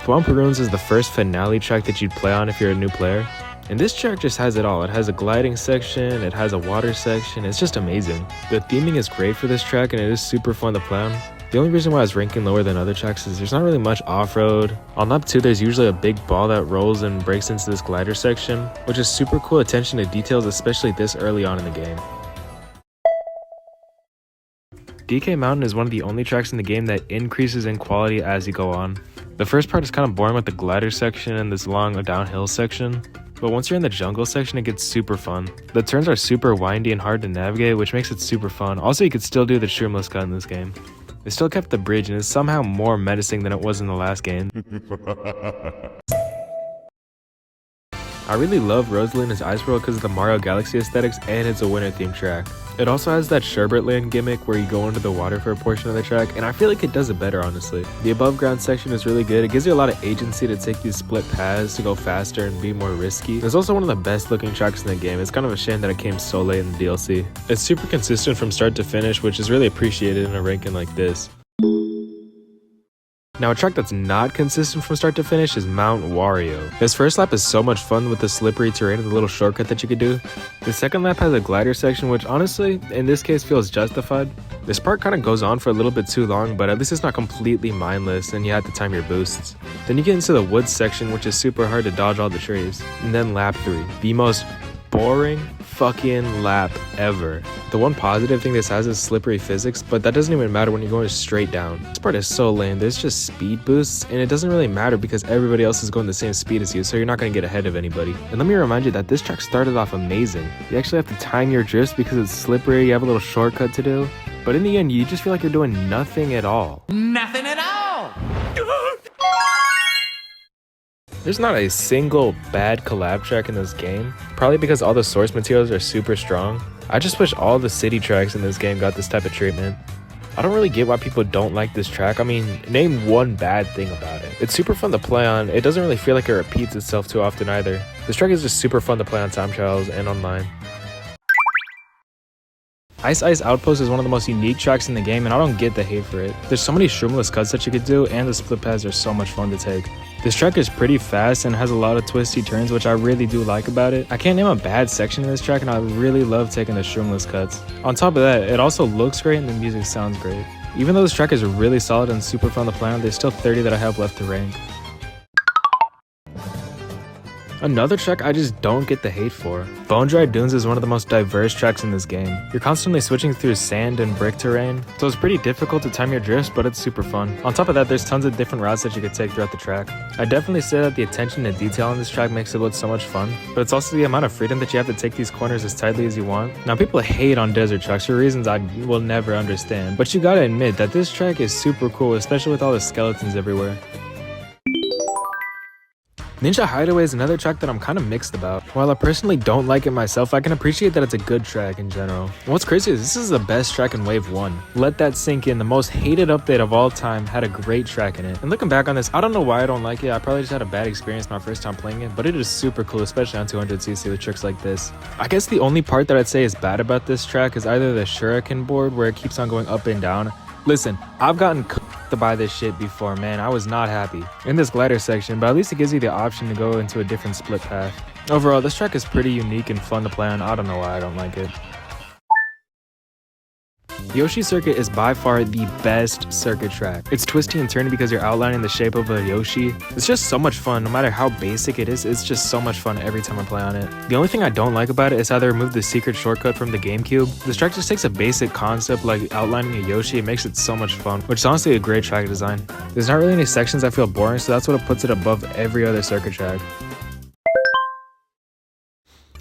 Thwompa Ruins is the first finale track that you'd play on if you're a new player. And this track just has it all. It has a gliding section, it has a water section, it's just amazing. The theming is great for this track and it is super fun to play on. The only reason why I was ranking lower than other tracks is there's not really much off-road. On lap 2, there's usually a big ball that rolls and breaks into this glider section, which is super cool attention to details, especially this early on in the game. DK Mountain is one of the only tracks in the game that increases in quality as you go on. The first part is kind of boring with the glider section and this long downhill section, but once you're in the jungle section, it gets super fun. The turns are super windy and hard to navigate, which makes it super fun. Also, you could still do the shroomless cut in this game. They still kept the bridge and it's somehow more menacing than it was in the last game. I really love Rosalina's Ice World because of the Mario Galaxy aesthetics, and it's a winter themed track. It also has that Sherbet Land gimmick where you go under the water for a portion of the track, and I feel like it does it better, honestly. The above ground section is really good. It gives you a lot of agency to take these split paths to go faster and be more risky. It's also one of the best looking tracks in the game. It's kind of a shame that it came so late in the DLC. It's super consistent from start to finish, which is really appreciated in a ranking like this. Now, a track that's not consistent from start to finish is Mount Wario. This first lap is so much fun with the slippery terrain and the little shortcut that you could do. The second lap has a glider section, which honestly, in this case, feels justified. This part kind of goes on for a little bit too long, but at least it's not completely mindless and you have to time your boosts. Then you get into the woods section, which is super hard to dodge all the trees. And then lap 3, the most boring fucking lap ever. The one positive thing this has is slippery physics, but that doesn't even matter when you're going straight down. This part is so lame. There's just speed boosts, and it doesn't really matter because everybody else is going the same speed as you, so you're not going to get ahead of anybody. And let me remind you that this track started off amazing. You actually have to time your drifts because it's slippery, you have a little shortcut to do, but in the end, you just feel like you're doing nothing at all. Nothing at all! There's not a single bad collab track in this game, probably because all the source materials are super strong. I just wish all the city tracks in this game got this type of treatment. I don't really get why people don't like this track. I mean, name one bad thing about it. It's super fun to play on. It doesn't really feel like it repeats itself too often either. This track is just super fun to play on time trials and online. Ice Ice Outpost is one of the most unique tracks in the game, and I don't get the hate for it. There's so many shroomless cuts that you could do, and the split paths are so much fun to take. This track is pretty fast and has a lot of twisty turns, which I really do like about it. I can't name a bad section in this track, and I really love taking the shroomless cuts. On top of that, it also looks great and the music sounds great. Even though this track is really solid and super fun to play on, there's still 30 that I have left to rank. Another track I just don't get the hate for. Bone Dry Dunes is one of the most diverse tracks in this game. You're constantly switching through sand and brick terrain, so it's pretty difficult to time your drifts, but it's super fun. On top of that, there's tons of different routes that you could take throughout the track. I definitely say that the attention to detail on this track makes it look so much fun, but it's also the amount of freedom that you have to take these corners as tightly as you want. Now, people hate on desert tracks for reasons I will never understand, but you gotta admit that this track is super cool, especially with all the skeletons everywhere. Ninja Hideaway is another track that I'm kind of mixed about. While I personally don't like it myself, I can appreciate that it's a good track in general. And what's crazy is this is the best track in Wave 1. Let that sink in. The most hated update of all time had a great track in it. And looking back on this, I don't know why I don't like it. I probably just had a bad experience my first time playing it, but it is super cool, especially on 200cc with tricks like this. I guess the only part that I'd say is bad about this track is either the shuriken board where it keeps on going up and down. Listen, I've gotten to buy this shit before, man. I was not happy in this glider section, but at least it gives you the option to go into a different split path. Overall, this track is pretty unique and fun to play on. I don't know why I don't like it. Yoshi Circuit is by far the best circuit track. It's twisty and turny because you're outlining the shape of a Yoshi. It's just so much fun. No matter how basic it is, it's just so much fun every time I play on it. The only thing I don't like about it is how they removed the secret shortcut from the GameCube. This track just takes a basic concept like outlining a Yoshi and makes it so much fun, which is honestly a great track design. There's not really any sections that feel boring, so that's what puts it above every other circuit track.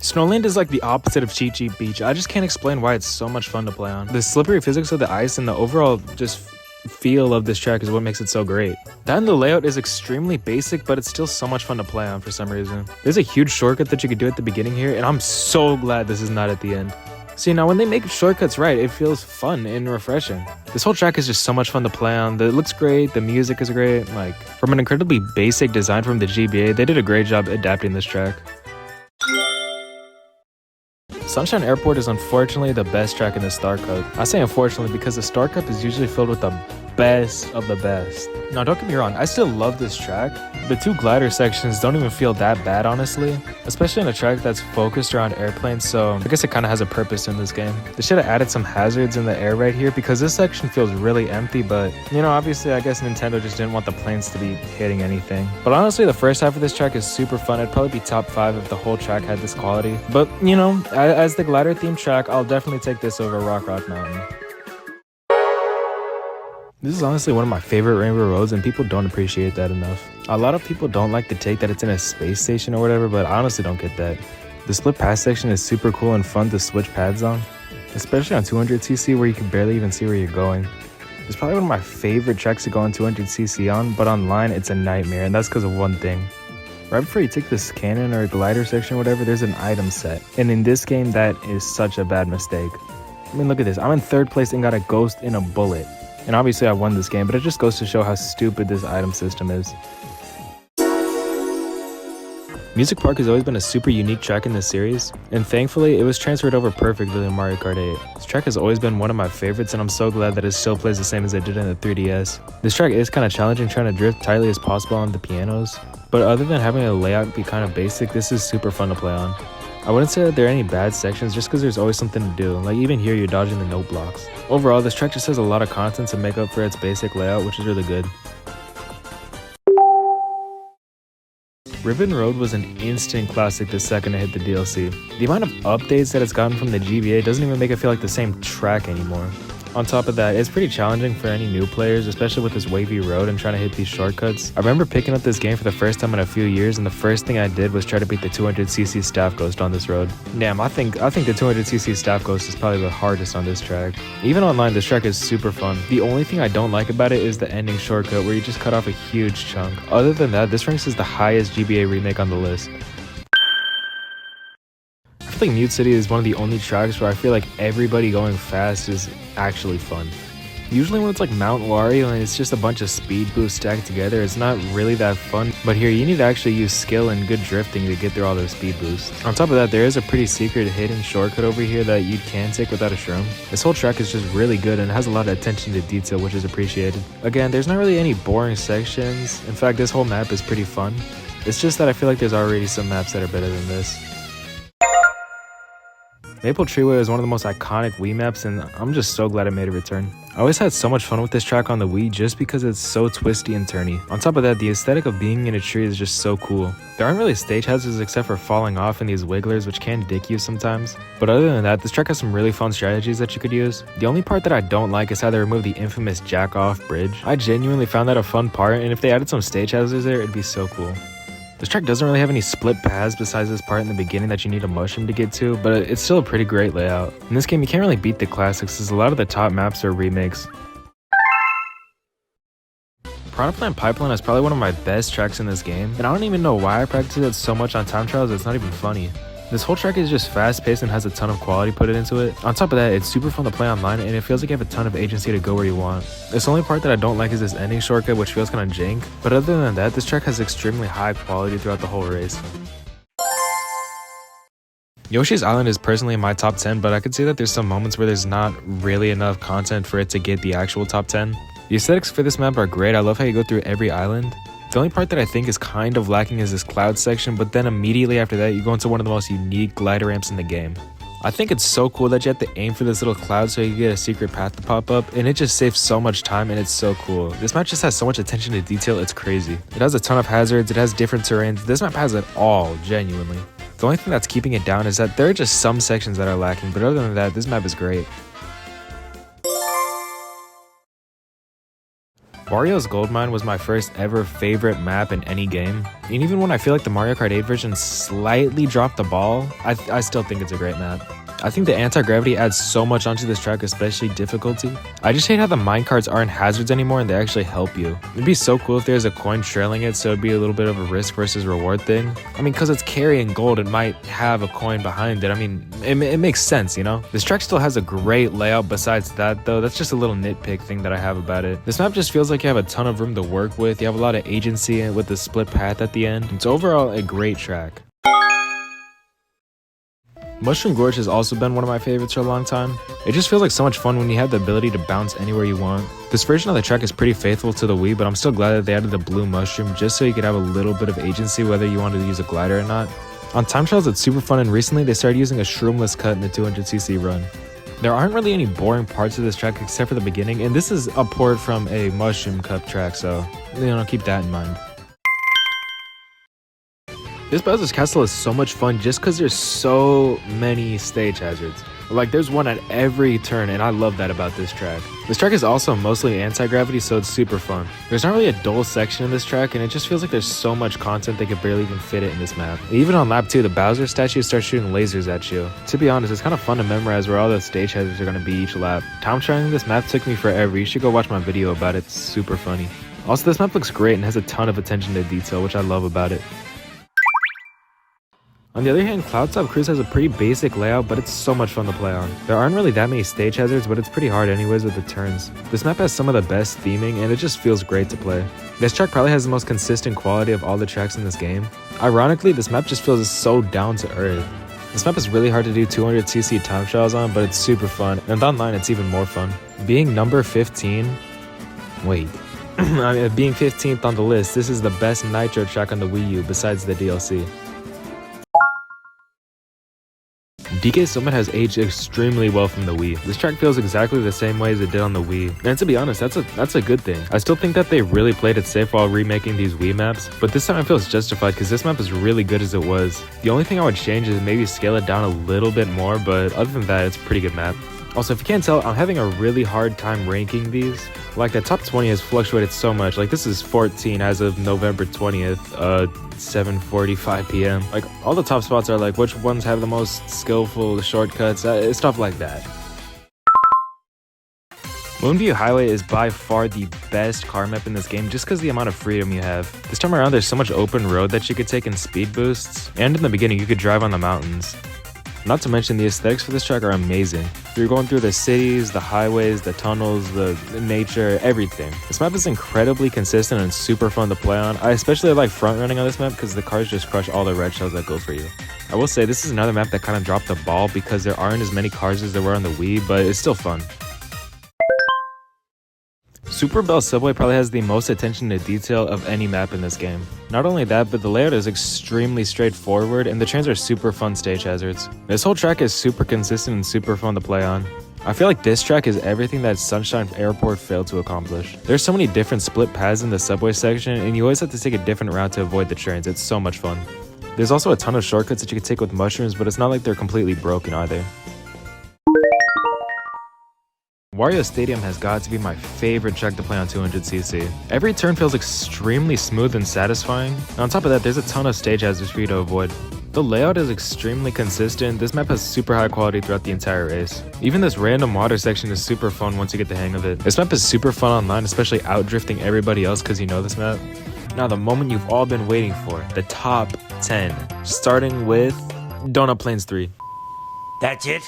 Snowland is like the opposite of Cheat Cheat Beach. I just can't explain why it's so much fun to play on. The slippery physics of the ice and the overall just feel of this track is what makes it so great. That and the layout is extremely basic, but it's still so much fun to play on for some reason. There's a huge shortcut that you could do at the beginning here, and I'm so glad this is not at the end. See, now when they make shortcuts right, it feels fun and refreshing. This whole track is just so much fun to play on. It looks great, the music is great. Like, from an incredibly basic design from the GBA, they did a great job adapting this track. Sunshine Airport is unfortunately the best track in the Star Cup. I say unfortunately because the Star Cup is usually filled with the best of the best. Now don't get me wrong, I still love this track. The two glider sections don't even feel that bad honestly, especially in a track that's focused around airplanes, so I guess it kind of has a purpose in this game. They should have added some hazards in the air right here because this section feels really empty, but you know, obviously I guess Nintendo just didn't want the planes to be hitting anything. But honestly, the first half of this track is super fun. It'd probably be top 5 if the whole track had this quality. But you know, as the glider themed track, I'll definitely take this over Rock Rock Mountain. This is honestly one of my favorite rainbow roads, and people don't appreciate that enough. A lot of people don't like the take that it's in a space station or whatever, but I honestly don't get that. The split path section is super cool and fun to switch paths on, especially on 200cc where you can barely even see where you're going. It's probably one of my favorite tracks to go on 200cc on, but online it's a nightmare, and that's because of one thing. Right before you take this cannon or glider section or whatever, there's an item set, and in this game that is such a bad mistake. I mean, look at this, I'm in 3rd place and got a ghost in a bullet. And obviously I won this game, but it just goes to show how stupid this item system is. Music Park has always been a super unique track in this series, and thankfully it was transferred over perfectly in Mario Kart 8. This track has always been one of my favorites, and I'm so glad that it still plays the same as it did in the 3DS. This track is kind of challenging, trying to drift tightly as possible on the pianos, but other than having a layout be kind of basic, this is super fun to play on. I wouldn't say that there are any bad sections just because there's always something to do, like even here you're dodging the note blocks. Overall, this track just has a lot of content to make up for its basic layout, which is really good. Ribbon Road was an instant classic the second it hit the DLC. The amount of updates that it's gotten from the GBA doesn't even make it feel like the same track anymore. On top of that, it's pretty challenging for any new players, especially with this wavy road and trying to hit these shortcuts. I remember picking up this game for the first time in a few years, and the first thing I did was try to beat the 200cc Staff Ghost on this road. Damn, I think the 200cc Staff Ghost is probably the hardest on this track. Even online, this track is super fun. The only thing I don't like about it is the ending shortcut where you just cut off a huge chunk. Other than that, this ranks as the highest GBA remake on the list. I feel like Mute City is one of the only tracks where I feel like everybody going fast is actually fun. Usually when it's like Mount Wario and it's just a bunch of speed boosts stacked together, it's not really that fun, but here you need to actually use skill and good drifting to get through all those speed boosts. On top of that, there is a pretty secret hidden shortcut over here that you can take without a shroom. This whole track is just really good and has a lot of attention to detail, which is appreciated. Again, there's not really any boring sections. In fact, this whole map is pretty fun. It's just that I feel like there's already some maps that are better than this. Maple Treeway is one of the most iconic Wii maps, and I'm just so glad it made a return. I always had so much fun with this track on the Wii just because it's so twisty and turny. On top of that, the aesthetic of being in a tree is just so cool. There aren't really stage hazards except for falling off and these wigglers, which can dick you sometimes. But other than that, this track has some really fun strategies that you could use. The only part that I don't like is how they removed the infamous jack-off bridge. I genuinely found that a fun part, and if they added some stage hazards there, it'd be so cool. This track doesn't really have any split paths besides this part in the beginning that you need a mushroom to get to, but it's still a pretty great layout. In this game, you can't really beat the classics as a lot of the top maps are remakes. Piranha Plant Pipeline is probably one of my best tracks in this game, and I don't even know why I practice it so much on time trials, it's not even funny. This whole track is just fast-paced and has a ton of quality put into it. On top of that, it's super fun to play online, and it feels like you have a ton of agency to go where you want. This only part that I don't like is this ending shortcut, which feels kind of jank, but other than that, this track has extremely high quality throughout the whole race. Yoshi's Island is personally in my top 10, but I could say that there's some moments where there's not really enough content for it to get the actual top 10. The aesthetics for this map are great. I love how you go through every island. The only part that I think is kind of lacking is this cloud section, but then immediately after that, you go into one of the most unique glider ramps in the game. I think it's so cool that you have to aim for this little cloud so you get a secret path to pop up, and it just saves so much time, and it's so cool. This map just has so much attention to detail, it's crazy. It has a ton of hazards, it has different terrains. This map has it all, genuinely. The only thing that's keeping it down is that there are just some sections that are lacking, but other than that, this map is great. Wario's Gold Mine was my first ever favorite map in any game, and even when I feel like the Mario Kart 8 version slightly dropped the ball, I still think it's a great map. I think the anti-gravity adds so much onto this track, especially difficulty. I just hate how the minecarts aren't hazards anymore and they actually help you. It'd be so cool if there's a coin trailing it, so it'd be a little bit of a risk versus reward thing. I mean, because it's carrying gold, it might have a coin behind it. I mean, it makes sense, you know? This track still has a great layout besides that, though. That's just a little nitpick thing that I have about it. This map just feels like you have a ton of room to work with. You have a lot of agency with the split path at the end. It's overall a great track. Mushroom Gorge has also been one of my favorites for a long time. It just feels like so much fun when you have the ability to bounce anywhere you want. This version of the track is pretty faithful to the Wii, but I'm still glad that they added the blue mushroom just so you could have a little bit of agency whether you wanted to use a glider or not. On time trials it's super fun, and recently they started using a shroomless cut in the 200cc run. There aren't really any boring parts of this track except for the beginning, and this is a port from a Mushroom Cup track, so keep that in mind. This Bowser's Castle is so much fun just because there's so many stage hazards. Like, there's one at every turn, and I love that about this track. This track is also mostly anti-gravity, so it's super fun. There's not really a dull section in this track, and it just feels like there's so much content they could barely even fit it in this map. Even on lap 2, the Bowser statue starts shooting lasers at you. To be honest, it's kind of fun to memorize where all the stage hazards are going to be each lap. Time trialing this map took me forever. You should go watch my video about it. It's super funny. Also, this map looks great and has a ton of attention to detail, which I love about it. On the other hand, Cloudtop Cruise has a pretty basic layout, but it's so much fun to play on. There aren't really that many stage hazards, but it's pretty hard anyways with the turns. This map has some of the best theming, and it just feels great to play. This track probably has the most consistent quality of all the tracks in this game. Ironically, this map just feels so down to earth. This map is really hard to do 200cc time trials on, but it's super fun, and online it's even more fun. Being number 15... Wait. Being 15th on the list, this is the best Nitro track on the Wii U besides the DLC. DK Summit has aged extremely well from the Wii. This track feels exactly the same way as it did on the Wii, and to be honest, that's a good thing. I still think that they really played it safe while remaking these Wii maps, but this time it feels justified because this map is really good as it was. The only thing I would change is maybe scale it down a little bit more, but other than that, it's a pretty good map. Also, if you can't tell, I'm having a really hard time ranking these. Like, the top 20 has fluctuated so much. Like, this is 14 as of November 20th, 7:45 p.m. Like, all the top spots are like, which ones have the most skillful shortcuts, stuff like that. Moonview Highway is by far the best car map in this game just because of the amount of freedom you have. This time around, there's so much open road that you could take in speed boosts, and in the beginning, you could drive on the mountains. Not to mention, the aesthetics for this track are amazing. You're going through the cities, the highways, the tunnels, the nature, everything. This map is incredibly consistent and super fun to play on. I especially like front running on this map because the cars just crush all the red shells that go for you. I will say this is another map that kind of dropped the ball because there aren't as many cars as there were on the Wii, but it's still fun. Super Bell Subway probably has the most attention to detail of any map in this game. Not only that, but the layout is extremely straightforward and the trains are super fun stage hazards. This whole track is super consistent and super fun to play on. I feel like this track is everything that Sunshine Airport failed to accomplish. There's so many different split paths in the subway section and you always have to take a different route to avoid the trains. It's so much fun. There's also a ton of shortcuts that you can take with mushrooms, but it's not like they're completely broken either. Wario Stadium has got to be my favorite track to play on 200cc. Every turn feels extremely smooth and satisfying, and on top of that, there's a ton of stage hazards for you to avoid. The layout is extremely consistent. This map has super high quality throughout the entire race. Even this random water section is super fun once you get the hang of it. This map is super fun online, especially outdrifting everybody else because you know this map. Now, the moment you've all been waiting for, the top 10, starting with Donut Plains 3. That's it?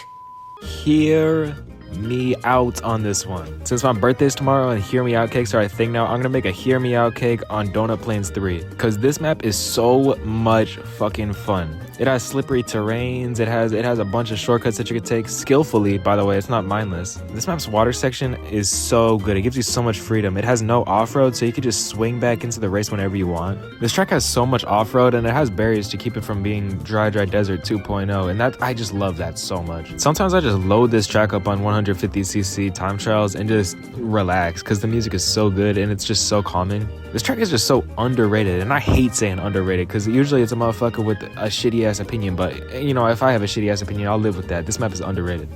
Hear me out on this one. Since my birthday's tomorrow and Hear Me Out cakes are a thing now, I'm gonna make a Hear Me Out cake on Donut Plains 3 because this map is so much fucking fun. It has slippery terrains, it has a bunch of shortcuts that you could take skillfully, by the way, it's not mindless. This map's water section is so good, it gives you so much freedom. It has no off-road, so you can just swing back into the race whenever you want. This track has so much off-road and it has barriers to keep it from being dry desert 2.0, and that I just love that so much. Sometimes I just load this track up on 150cc time trials and just relax because the music is so good and it's just so calming. This track is just so underrated, and I hate saying underrated because usually it's a motherfucker with a shitty ass opinion, but you know, if I have a shitty ass opinion, I'll live with that. This map is underrated.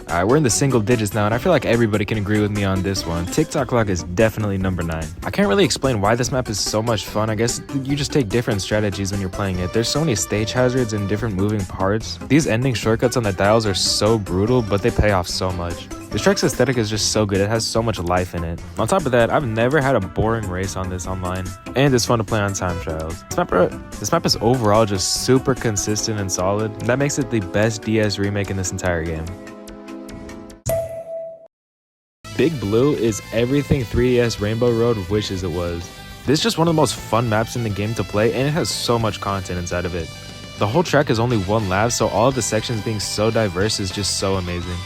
Alright, we're in the single digits now, and I feel like everybody can agree with me on this one. TikTok Clock is definitely number 9. I can't really explain why this map is so much fun. I guess you just take different strategies when you're playing it. There's so many stage hazards and different moving parts. These ending shortcuts on the dials are so brutal, but they pay off so much. This track's aesthetic is just so good, it has so much life in it. On top of that, I've never had a boring race on this online, and it's fun to play on time trials. This map is overall just super consistent and solid, and that makes it the best DS remake in this entire game. Big Blue is everything 3DS Rainbow Road wishes it was. This is just one of the most fun maps in the game to play, and it has so much content inside of it. The whole track is only one lap, so all of the sections being so diverse is just so amazing.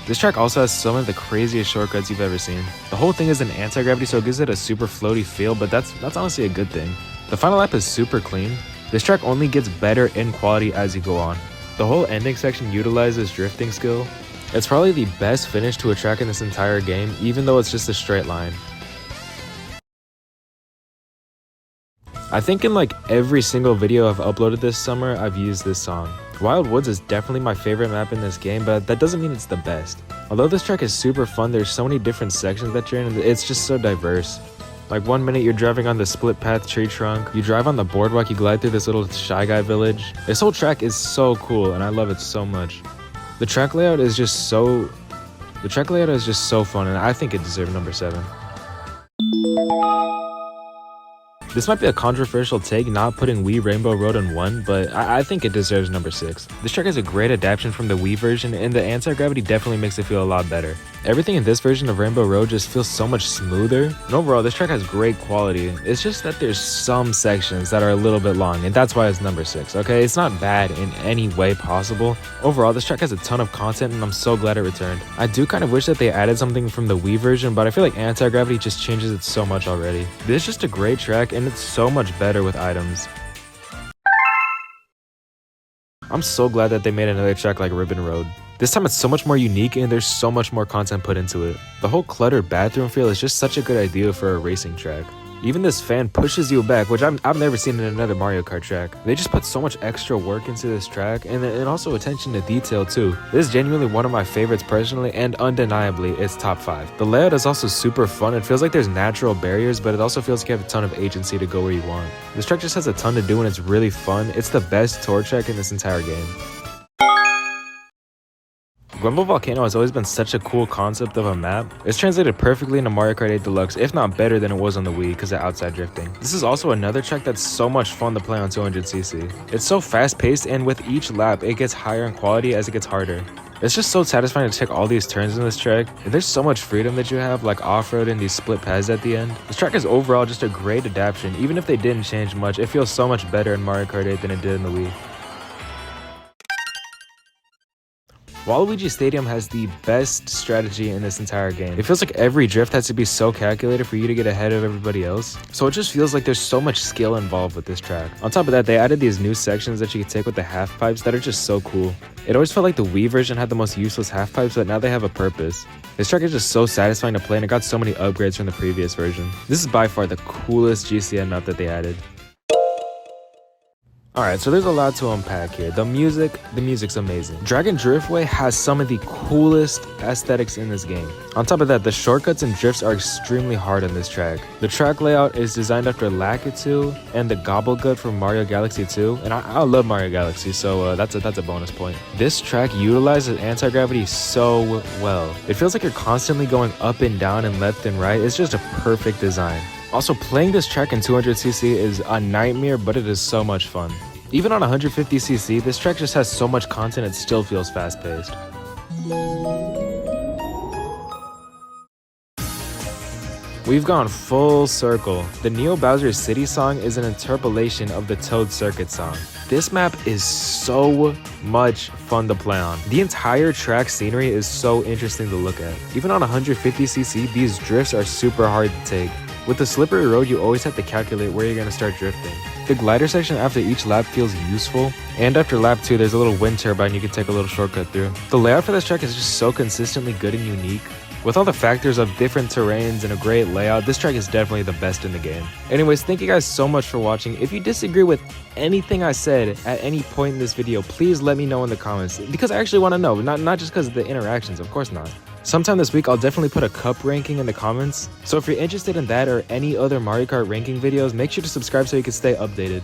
This track also has some of the craziest shortcuts you've ever seen. The whole thing is an anti-gravity, so it gives it a super floaty feel, but that's honestly a good thing. The final lap is super clean. This track only gets better in quality as you go on. The whole ending section utilizes drifting skill. It's probably the best finish to a track in this entire game, even though it's just a straight line. I think in like every single video I've uploaded this summer, I've used this song. Wild Woods is definitely my favorite map in this game, but that doesn't mean it's the best. Although this track is super fun, there's so many different sections that you're in, and it's just so diverse. Like 1 minute you're driving on the split path tree trunk, you drive on the boardwalk, you glide through this little Shy Guy village. This whole track is so cool and I love it so much. The track layout is just so fun, and I think it deserves number 7. This might be a controversial take, not putting Wii Rainbow Road in 1, but I think it deserves number 6. This track is a great adaptation from the Wii version, and the anti-gravity definitely makes it feel a lot better. Everything in this version of Rainbow Road just feels so much smoother, and overall this track has great quality. It's just that there's some sections that are a little bit long, and that's why it's number 6, okay? It's not bad in any way possible. Overall, this track has a ton of content, and I'm so glad it returned. I do kind of wish that they added something from the Wii version, but I feel like anti-gravity just changes it so much already. This is just a great track, and it's so much better with items. I'm so glad that they made another track like Ribbon Road. This time it's so much more unique and there's so much more content put into it. The whole cluttered bathroom feel is just such a good idea for a racing track. Even this fan pushes you back, which I've never seen in another Mario Kart track. They just put so much extra work into this track, and also attention to detail too. This is genuinely one of my favorites personally, and undeniably it's top 5. The layout is also super fun. It feels like there's natural barriers, but it also feels like you have a ton of agency to go where you want. This track just has a ton to do and it's really fun. It's the best tour track in this entire game. Grumble Volcano has always been such a cool concept of a map. It's translated perfectly into Mario Kart 8 Deluxe, if not better than it was on the Wii because of outside drifting. This is also another track that's so much fun to play on 200cc. It's so fast paced, and with each lap it gets higher in quality as it gets harder. It's just so satisfying to take all these turns in this track, and there's so much freedom that you have, like off-road and these split paths at the end. This track is overall just a great adaptation. Even if they didn't change much, it feels so much better in Mario Kart 8 than it did in the Wii. Waluigi Stadium has the best strategy in this entire game. It feels like every drift has to be so calculated for you to get ahead of everybody else. So it just feels like there's so much skill involved with this track. On top of that, they added these new sections that you can take with the half pipes that are just so cool. It always felt like the Wii version had the most useless half pipes, but now they have a purpose. This track is just so satisfying to play, and it got so many upgrades from the previous version. This is by far the coolest GCN map that they added. Alright, so there's a lot to unpack here. The music's amazing. Dragon Driftway has some of the coolest aesthetics in this game. On top of that, the shortcuts and drifts are extremely hard on this track. The track layout is designed after Lackluster and the Gobblegut from Mario Galaxy 2, and I love Mario Galaxy, so that's a bonus point. This track utilizes anti-gravity so well. It feels like you're constantly going up and down and left and right. It's just a perfect design. Also, playing this track in 200cc is a nightmare, but it is so much fun. Even on 150cc, this track just has so much content it still feels fast-paced. We've gone full circle. The Neo Bowser City song is an interpolation of the Toad Circuit song. This map is so much fun to play on. The entire track scenery is so interesting to look at. Even on 150cc, these drifts are super hard to take. With the slippery road, you always have to calculate where you're going to start drifting. The glider section after each lap feels useful, and after lap 2 there's a little wind turbine you can take a little shortcut through. The layout for this track is just so consistently good and unique. With all the factors of different terrains and a great layout, this track is definitely the best in the game. Anyways, thank you guys so much for watching. If you disagree with anything I said at any point in this video, please let me know in the comments, because I actually want to know, not just because of the interactions, of course not. Sometime this week, I'll definitely put a cup ranking in the comments, so if you're interested in that or any other Mario Kart ranking videos, make sure to subscribe so you can stay updated.